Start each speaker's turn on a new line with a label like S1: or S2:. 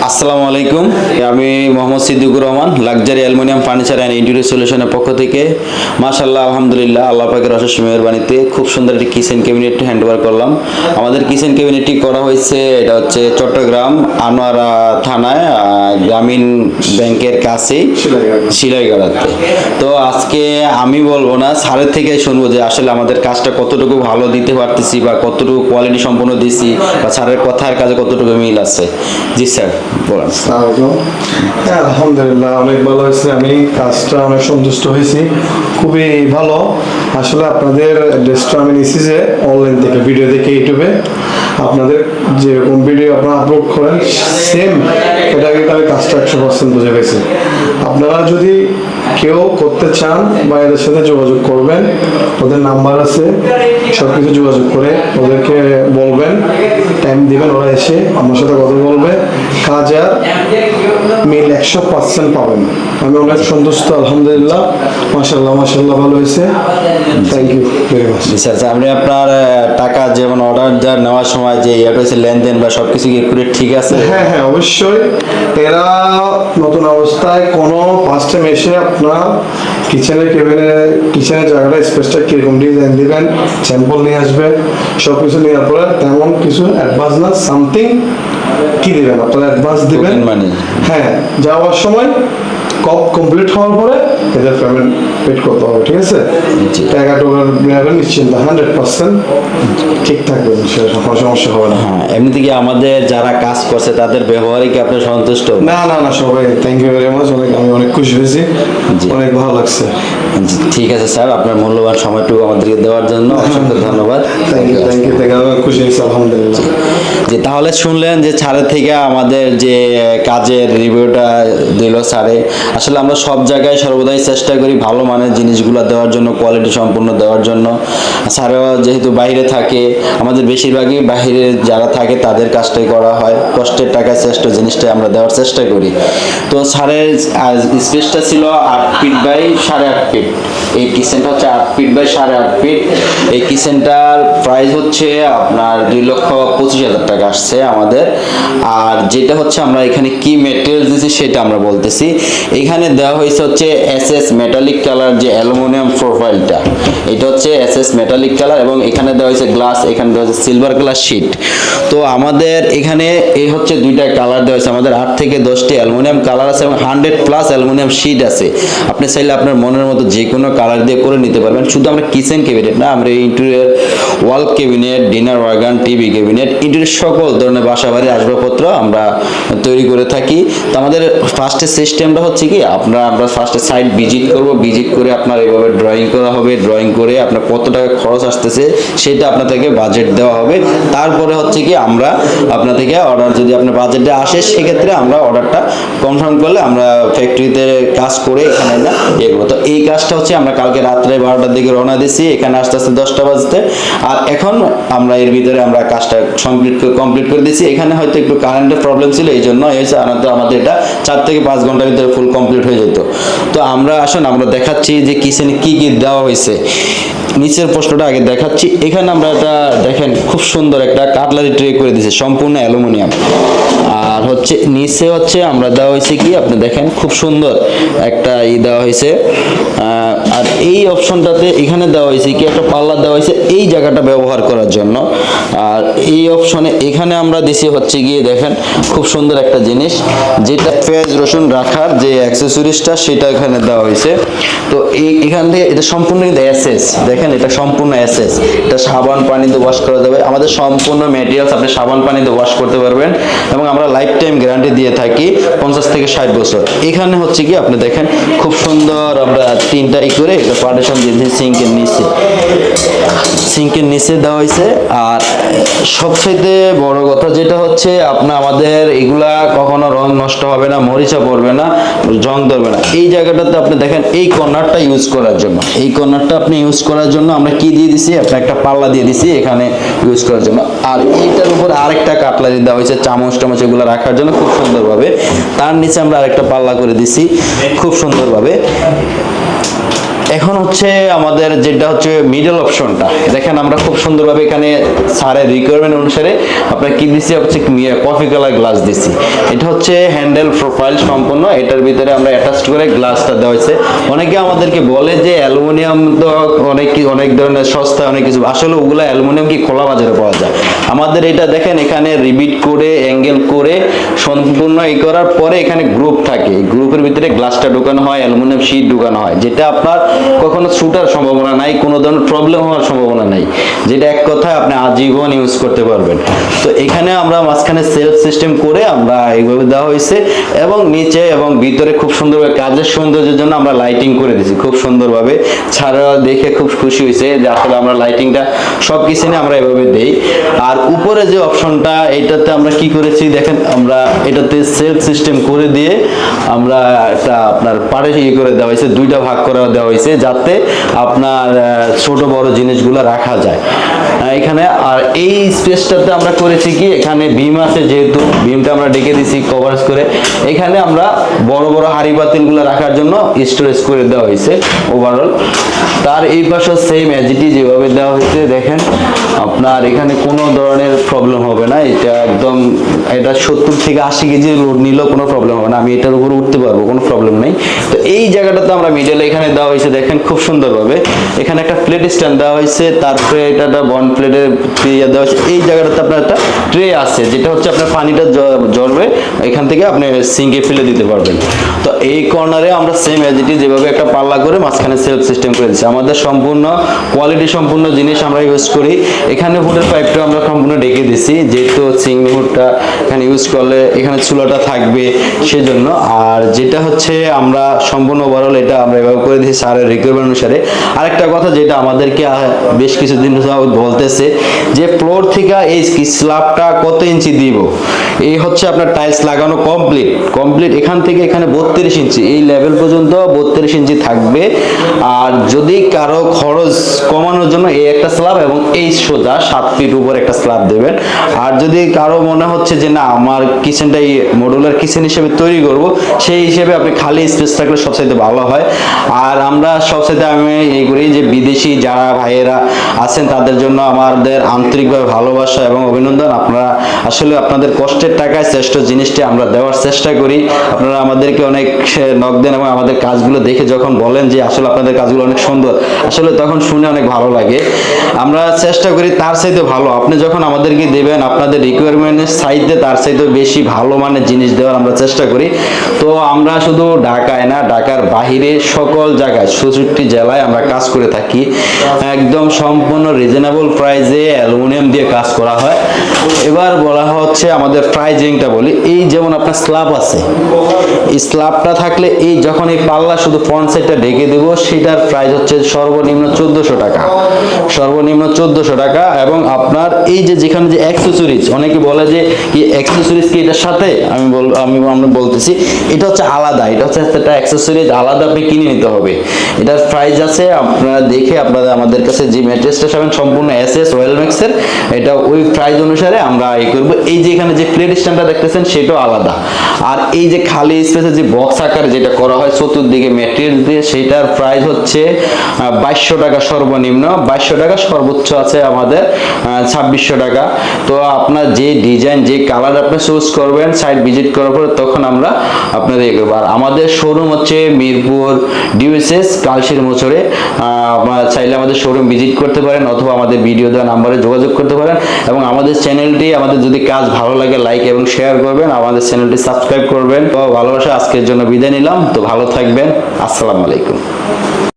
S1: আসসালামু আলাইকুম, আমি Mohammad Siddiqur Rahman, luxury aluminium furniture and interior সলিউশনের পক্ষ থেকে মাশাআল্লাহ আলহামদুলিল্লাহ আল্লাহ পাকের অশেষ মেহেরবানিতে খুব সুন্দর একটি কিচেন ক্যাবিনেট হ্যান্ডওভার করলাম। আমাদের কিচেন ক্যাবিনেটটি করা হয়েছে, এটা হচ্ছে চট্টগ্রাম আনোয়ারা থানায় গ্রামীণ ব্যাংকের কাছে শিলাইগাড়াতে। তো আজকে আমি বলবো না, স্যারের থেকে শুনবো যে আসলে আমাদের কাজটা কতটুকু ভালো দিতে পারতেছি বা কতটুকু কোয়ালিটি সম্পন্ন দিছি বা স্যারের কথার কাজে কতটুকু মিল আছে। জি স্যার বলেন।
S2: হ্যাঁ আলহামদুলিল্লাহ অনেক ভালো হয়েছে, আমি কাজটা অনেক সন্তুষ্ট হয়েছি, খুবই ভালো। আসলে আপনাদের অ্যাড্রেসটা আমি নিচ্ছি যে অনলাইন থেকে ভিডিও দেখে ইউটিউবে আপনাদের যেরকম ভিডিও আপনারা আপলোড করেন সেম এটা কিন্তু আমি কাজটা 100% বুঝে গেছি। আপনারা যদি কেউ করতে চান বা এদের সাথে যোগাযোগ করবেন, ওদের নাম্বার আছে, সব কিছু যোগাযোগ করে ওদেরকে বলবেন, টাইম দিবেন, ওরা এসে আমার সাথে কথা বলবে, কাজ আর মিল 100% পাবেন। আমি অনেক সন্তুষ্ট আলহামদুলিল্লাহ, মাশাআল্লাহ মাশাআল্লাহ ভালো হয়েছে, thank you very much.
S1: Sir আপনি আপনার টাকা যেমন অর্ডার যা নেওয়ার সময় যে এটা হচ্ছে লেনদেন বা সব কিছু কি করে ঠিক আছে?
S2: হ্যাঁ হ্যাঁ অবশ্যই, এরা নতুন অবস্থায় কোনো ফার্স্ট টাইম এসে আপনার কিচেনের জায়গাটা স্পেসটা কিরকম ডিজাইন দিবেন স্যাম্পল নিয়ে আসবে, সব কিছু নেওয়ার পরে তেমন কিছু অ্যাডভান্স না, সামথিং কি দিবেন আপনারা অ্যাডভান্স দিবেন, হ্যাঁ যাওয়ার সময় কমপ্লিট হওয়ার পরে এদের পেমেন্ট পেড করতে হবে, ঠিক আছে? টাকা টোকা নেবেন নিশ্চিন্ত 100% ঠিক থাকবে, কোনো সমস্যা হবে না।
S1: হ্যাঁ, এমনিতে কি আমাদের যারা কাজ করছে তাদের ব্যবহারে কি আপনি সন্তুষ্ট?
S2: না না না, সবাই থ্যাংক ইউ ভেরি মাচ, আমি অনেক খুশি হয়েছি, অনেক ভালো লাগছে।
S1: ঠিক আছে স্যার, আপনার মূল্যবান সময়টুকু আমাদেরকে দেওয়ার জন্য অসংখ্য ধন্যবাদ।
S2: থ্যাংক ইউ আমি খুশি হয়েছি আলহামদুলিল্লাহ।
S1: যে তাহলে শুনলেন যে স্যারের থেকে আমাদের যে কাজের রিভিউটা দিল স্যারে। আসলে আমরা সব জায়গায় সর্বদাই চেষ্টা করি ভালো মানের জিনিসগুলো দেওয়ার জন্য, কোয়ালিটি সম্পূর্ণ দেওয়ার জন্য। স্যারও যেহেতু বাইরে থাকে, আমাদের বেশিরভাগই বাইরে যারা থাকে তাদের কাজটাই করা হয়, কষ্টের টাকায় শ্রেষ্ঠ জিনিসটাই আমরা দেওয়ার চেষ্টা করি। তো স্যারের স্পেসটা ছিল 8 ফিট বাই 8.5 ফিট, এই কিচেনটা হচ্ছে 8 ফিট বাই 8.5 ফিট। এই কিচেনটার প্রাইস হচ্ছে আপনার 2,25,000 টাকা আসছে আমাদের। আর যেটা হচ্ছে আমরা এখানে কি মেটেরিয়াল দিয়েছি সেটা আমরা বলতেছি। এখানে দেওয়া হয়েছে হচ্ছে এসএস মেটালিক কালার, যে অ্যালুমিনিয়াম প্রোফাইলটা, এটা হচ্ছে এসএস মেটালিক কালার, এবং এখানে দেওয়া হয়েছে গ্লাস, এখানে দেওয়া হয়েছে সিলভার কালার শীট। তো আমাদের এখানে এই হচ্ছে দুইটা কালার দেওয়া হয়েছে, আমাদের 8 থেকে 10টি অ্যালুমিনিয়াম কালার আছে এবং 100+ অ্যালুমিনিয়াম শীট আছে। আপনি চাইলে আপনার মনের মতো যে কোনো কালার দিয়ে করে নিতে পারবেন। শুধু আমরা কিচেন ক্যাবিনেট না, আমরা ইন্টেরিয়র ওয়াল cabinet, dinner wagon, TV cabinet, interior সকল ধরনের বাসা বাড়ির আসবাবপত্র আমরা তৈরি করে থাকি। তো আমাদের ফার্স্টের সিস্টেমটা হচ্ছে কি, আমরা ফার্স্টে সাইট ভিজিট করব, ভিজিট করে আপনার এইভাবে ড্রয়িং করা হবে, ড্রয়িং করে আপনার কত টাকা খরচ আসতেছে সেটা আপনার থেকে বাজেট দেওয়া হবে। তারপরে হচ্ছে কি আমরা আপনার থেকে অর্ডার, যদি আপনার বাজেটে আসে সেক্ষেত্রে আমরা অর্ডারটা কনফার্ম করলে আমরা ফ্যাক্টরিতে কাজ করে এখানে না এগুলো। তো এই কাজটা হচ্ছে আমরা কালকে রাত্রে 12টার দিকে রওনা দিয়েছি, এখানে আসতে আসতে 10টা বাজতে, আর এখন আমরা এর ভিতরে আমরা কাজটা কমপ্লিট করে দিয়েছি। এখানে হয়তো একটু কারেন্টের প্রবলেম ছিল, এই জন্য হয়েছে, আমাদের এটা 4 থেকে 5 ঘন্টার ভিতরে ফুল কমপ্লিট হয়ে যেত। তো আমরা আসুন আমরা দেখাচ্ছি যে কিচেনে কি কি দেওয়া হয়েছে। নিচের প্রশ্নটা আগে দেখাচ্ছি। এখানে আমরা এটা দেখেন খুব সুন্দর একটা কাটলারি ট্রে করে দিয়েছে, সম্পূর্ণ অ্যালুমিনিয়াম। আর হচ্ছে নিচে হচ্ছে আমরা দেওয়া হয়েছে কি, আপনি দেখেন খুব সুন্দর একটা দেওয়া হয়েছে। আর এই অপশনটাতে এখানে দেওয়া হয়েছে কি, একটা পাল্লা দেওয়া হয়েছে এই জায়গাটা ব্যবহার করার জন্য। আর এই অপশনে এখানে আমরা দিছি হচ্ছে গিয়ে দেখেন খুব সুন্দর একটা জিনিস, যেটা পেঁয়াজ রসুন রাখার যে অ্যাক্সেসরিজটা সেটা এখানে দেওয়া হয়েছে। তো এখান থেকে এটা সম্পূর্ণ কিন্তু এসএস, দেখেন এটা সম্পূর্ণ এসএস, এটা সাবান পানিতে ওয়াশ করা যাবে। আমাদের সম্পূর্ণ ম্যাটেরিয়ালস আপনি সাবান পানিতে ওয়াশ করতে পারবেন, এবং আমরা লাইফ টাইম গ্যারান্টি দিয়ে থাকি 50 থেকে 60 বছর। এখানে হচ্ছে কি আপনি দেখেন খুব সুন্দর আমরা 3টা করে এটা পার্টিশন দিয়েছি সিঙ্কের নিচে দেওয়া হয়েছে। আর সবচেয়ে বড় কথা যেটা হচ্ছে আমাদের এগুলা কখনো রং নষ্ট হবে না, মরিচা পড়বে না, জং ধরবে না। এই জায়গাটাতে আপনি দেখেন এই কর্নারটা ইউজ করার জন্য, এই কর্নারটা আপনি ইউজ করার জন্য আমরা কি দিয়ে দিছি, আপনার একটা পাল্লা দিয়ে দিছি এখানে ইউজ করার জন্য। আর এইটার উপর আরেকটা কাটলারি দেওয়া হয়েছে চামচ টামচ এগুলো রাখার জন্য খুব সুন্দরভাবে। তার নিচে আমরা আরেকটা পাল্লা করে দিছি খুব সুন্দরভাবে। এখন হচ্ছে আমাদের যেটা হচ্ছে মিডল অপশনটা দেখেন, আমরা খুব সুন্দরভাবে এখানে স্যারের রিকোয়ারমেন্ট অনুসারে আপনার কি দিচ্ছি হচ্ছে কফি কালার গ্লাস দিচ্ছি। এটা হচ্ছে হ্যান্ডেল প্রোফাইল সম্পূর্ণ, এটার ভিতরে আমরা অ্যাটাচ করে গ্লাসটা দেওয়া হয়েছে। অনেকে আমাদেরকে বলে যে অ্যালুমিনিয়াম তো অনেক ধরনের সস্তা অনেক কিছু, আসলে ওগুলো অ্যালুমিনিয়াম কি খোলা বাজারে পাওয়া যায়। আমাদের এটা দেখেন এখানে রিবিট করে অ্যাঙ্গেল করে সম্পূর্ণ এই করার পরে এখানে গ্রুপ থাকে, গ্রুপের ভিতরে গ্লাসটা ঢোকানো হয়, অ্যালুমিনিয়াম শীট ঢোকানো হয়, যেটা আপনার কখনো ছুটার সম্ভাবনা নাই, কোনো ধরনের প্রবলেম হওয়ার সম্ভাবনা নাই, যেটা এক কথায় আপনি আজীবন ইউজ করতে পারবেন। তো এখানে আমরা মাঝখানে সেলফ সিস্টেম করে আমরা এইভাবে দেওয়া হয়েছে এবং নিচে এবং ভিতরে খুব সুন্দরভাবে কাজের সৌন্দর্যের জন্য আমরা লাইটিং করে দিয়েছি খুব সুন্দরভাবে। ছাড়া দেখে খুব খুশি হয়েছে যে আসলে আমরা লাইটিংটা সব কিছু নিয়ে আমরা এভাবে দেই। আর উপরে যে অপশনটা এটাতে আমরা কি করেছি দেখেন, আমরা এটাতে সেলফ সিস্টেম করে দিয়ে আমরা একটা আপনার পারে ইয়ে করে দেওয়া হয়েছে, দুইটা ভাগ করে দেওয়া হয়েছে যাতে আপনার ছোট বড় জিনিসগুলো রাখা যায় এখানে। আর এই স্পেসটাতে আমরা করেছি কি, এখানে বিম আছে যেহেতু বিমটা আমরা ডেকে দিছি কভারেজ করে, এখানে আমরা বড় বড় হাঁড়ি পাতিলগুলো রাখার জন্য স্টোরেজ করে দেওয়া হয়েছে ওভারঅল। তার এই পাশে সেম অ্যাজিটি যেভাবে দেওয়া হয়েছে দেখেন, আপনার এখানে কোনো ধরনের প্রবলেম হবে না। এটা একদম এটা 70 থেকে 80 কেজি লোড নিলেও কোনো প্রবলেম হবে না, আমি এটার উপর উঠতে পারবো, কোনো প্রবলেম নেই। তো এই জায়গাটাতে আমরা মিডলে এখানে দেওয়া হয়েছে দেখেন খুব সুন্দরভাবে, এখানে একটা প্লেট স্ট্যান্ড দেওয়া হয়েছে, তারপরে এটা বন প্লেটের দেওয়া হয়েছে। এই জায়গাটাতে আপনার একটা ট্রে আছে যেটা হচ্ছে আপনার পানিটা জ্বরবে, এখান থেকে আপনি সিঙ্কে ফেলে দিতে পারবেন। তো এই কর্নারে আমরা সেম অ্যাজিটি যেভাবে একটা পাল্লা করে মাঝখানে সেলফ সিস্টেম করে দিচ্ছি। আমাদের সম্পূর্ণ কোয়ালিটি সম্পূর্ণ জিনিস আমরা ইউজ করি। এখানে হুডের পাইপটা আমরা সম্পূর্ণ ডেকে দিছি, যেহেতু চিংড়ি হুডটা এখানে ইউজ করলে এখানে চুলাটা থাকবে সেজন্য। আর যেটা হচ্ছে আমরা সম্পূর্ণ ওভারঅল এটা আমরা এভাবে করে দিয়েছি স্যারের রিকোয়ারমেন্ট অনুসারে। আরেকটা কথা যেটা আমাদেরকে বেশ কিছুদিন বলতেছে যে ফ্লোর থেকে এই স্ল্যাবটা কত ইঞ্চি দিব, এই হচ্ছে আপনার টাইলস লাগানো কমপ্লিট এখান থেকে এখানে 32 ইঞ্চি এই লেভেল পর্যন্ত 32 ইঞ্চি থাকবে। আর যদি কারো খরচ কমানোর জন্য এই একটা স্ল্যাব এবং এই সোজা 7 ফিট উপর একটা স্ল্যাব দেবেন। আর যদি কারো মনে হচ্ছে যে না আমার কিচেনটাই মডুলার কিচেন হিসেবে তৈরি করব, সেই হিসেবে আপনি খালি স্পেস থাকলে সবচাইতে ভালো হয়। আর আমরা সবচাইতে আমি এই করি যে বিদেশি যারা ভাইয়েরা আছেন তাদের জন্য আমাদের আন্তরিকভাবে ভালোবাসা এবং অভিনন্দন। আপনারা আসলে আপনাদের কষ্টের টাকায় শ্রেষ্ঠ জিনিসটি আমরা দেওয়ার চেষ্টা করি। আপনারা আমাদেরকে অনেক নক দেন এবং আমাদের কাজগুলো দেখে যখন বলেন যে আসলে আপনাদের কাজগুলো অনেক সুন্দর, আসলে তখন শুনে অনেক ভালো লাগে। আমরা চেষ্টা করি তার চাইতে ভালো আপনি যখন আমাদেরকে দেবেন, আপনাদের রিকোয়ারমেন্টের চাইতে তার চাইতে বেশি ভালো মানের জিনিস দেওয়ার আমরা চেষ্টা করি। তো আমরা শুধু ঢাকায় না, ঢাকার বাহিরে সকল জায়গায় 64 জেলায় আমরা কাজ করে থাকি। একদম সম্পূর্ণ রিজনেবল প্রাইসে অ্যালুমিনিয়াম দিয়ে কাজ করা হয়। এবার বলা হচ্ছে আমাদের প্রাইজিংটা বলি, এই যেমন আপনার স্ল্যাব আছে, এই স্ল্যাবটা থাকলে এই যখন এই পাল্লা শুধু ফ্রন্ট সাইডটা ঢেকে দেব, সেটার প্রাইস হচ্ছে সর্বনিম্ন 1400 টাকা, সর্বনিম্ন 1400 টাকা। এবং আপনার এই যে যেখানে যে অ্যাক্সেসরিজ, অনেকে বলে যে কি অ্যাক্সেসরিজ কি এটার সাথে, আমরা বলতেছি এটা হচ্ছে আলাদা, এটা হচ্ছে একটা অ্যাক্সেসরিজ আলাদা আপনি কিনে নিতে হবে। এটার প্রাইস আছে আপনারা দেখে আপনারা আমাদের কাছে যে ম্যাট্রেসটা পাবেন সম্পূর্ণ এসএস রয়্যাল ম্যাক্সের, এটা ওই প্রাইস অনুসারে আমরা এই করব। এই যে এখানে যে প্লেট স্ট্যান্ডটা দেখতেছেন সেটাও আলাদা। আর এই যে খালি স্পেসে যে বক্স আকারে যেটা করা হয় চতুর্দিকে ম্যাটেরিয়াল দিয়ে, সেটার প্রাইস হচ্ছে 2200 টাকা সর্বনিম্ন, 2200 টাকা সর্বোচ্চ আছে আমাদের 2600 টাকা। তো আপনার যে ডিজাইন যে কালার আপনি চুজ করবেন সাইট ভিজিট করার পরে তখন আমরা আপনাদের ইয়ে করবো। আর আমাদের শোরুম হচ্ছে মিরপুর ডিউএসএস কালশির মোচরে। আপনারা চাইলে আমাদের শোরুম ভিজিট করতে পারেন অথবা আমাদের ভিডিও দেওয়া নাম্বারে যোগাযোগ করতে পারেন। এবং আমাদের চ্যানেলটি আমাদের যদি কাজ ভালো লাগে লাইক এবং শেয়ার করবেন, আমাদের চ্যানেলটি সাবস্ক্রাইব করবেন। তো ভালোবাসা আজকের জন্য বিদায় নিলাম, তো ভালো থাকবেন, আসসালামু আলাইকুম।